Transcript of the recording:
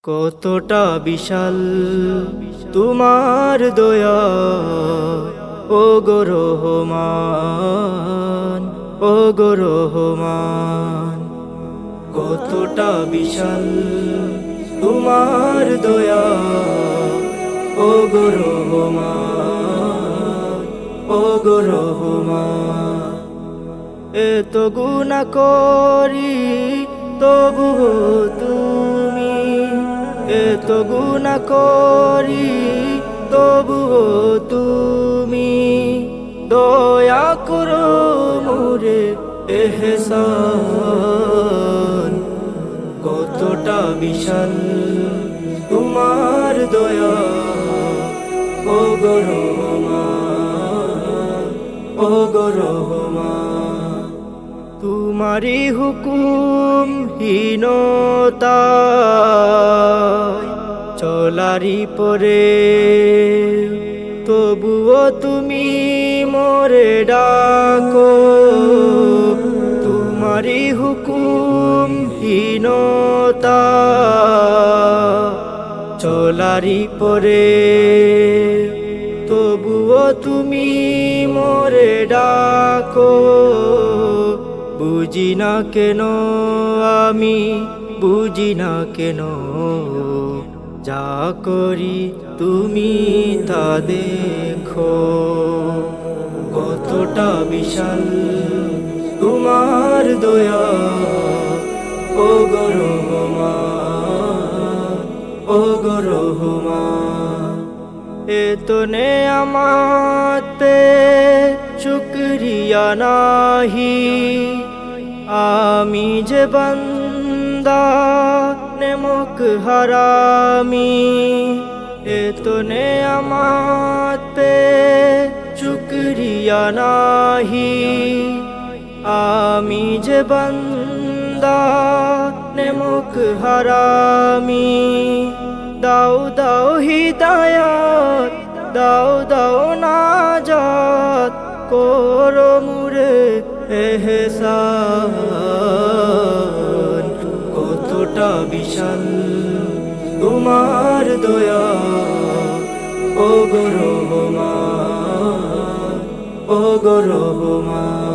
কতটা বিশাল তোমার দয়া, ও গো রহমান, ও গো রহমান। কতটা বিশাল তোমার দয়া, ও গো রহমান, ও গো রহমান। এত গুনাহ করি তবুও তুমি, এত গুনাহ করি তবুও তুমি দয়া করো মোরে এহসান। কতটা বিশাল তোমার দয়া, ও গো রহমান, ও গো রহমান। তোমারি হুকুম হীনতায় চলারি পরে, তবুও তুমি মোরে ডাকো। তোমারি হুকুম হীনতায় চলারি পরে, তবুও তুমি মোরে ডাকো। বুঝি না কেন আমি, বুঝি না কেন, যা করি তুমি তা দেখো। কতটা বিশাল তোমার দয়া, ও গো রহমান, ও গো রহমান। এতো নেয়ামতে শুকরিয়া নাহি, আমি যে বান্দা নেমক হারামি। এতো নেয়ামতে শুকরিয়া নাহি, আমি যে বান্দা নেমক হারামি। দাও দাও হিদায়াত, দাও দাও নাজাত, করো মুরে এহসান। কতটা বিশাল তোমার দয়া, ও গো রহমান, ও গো রহমান।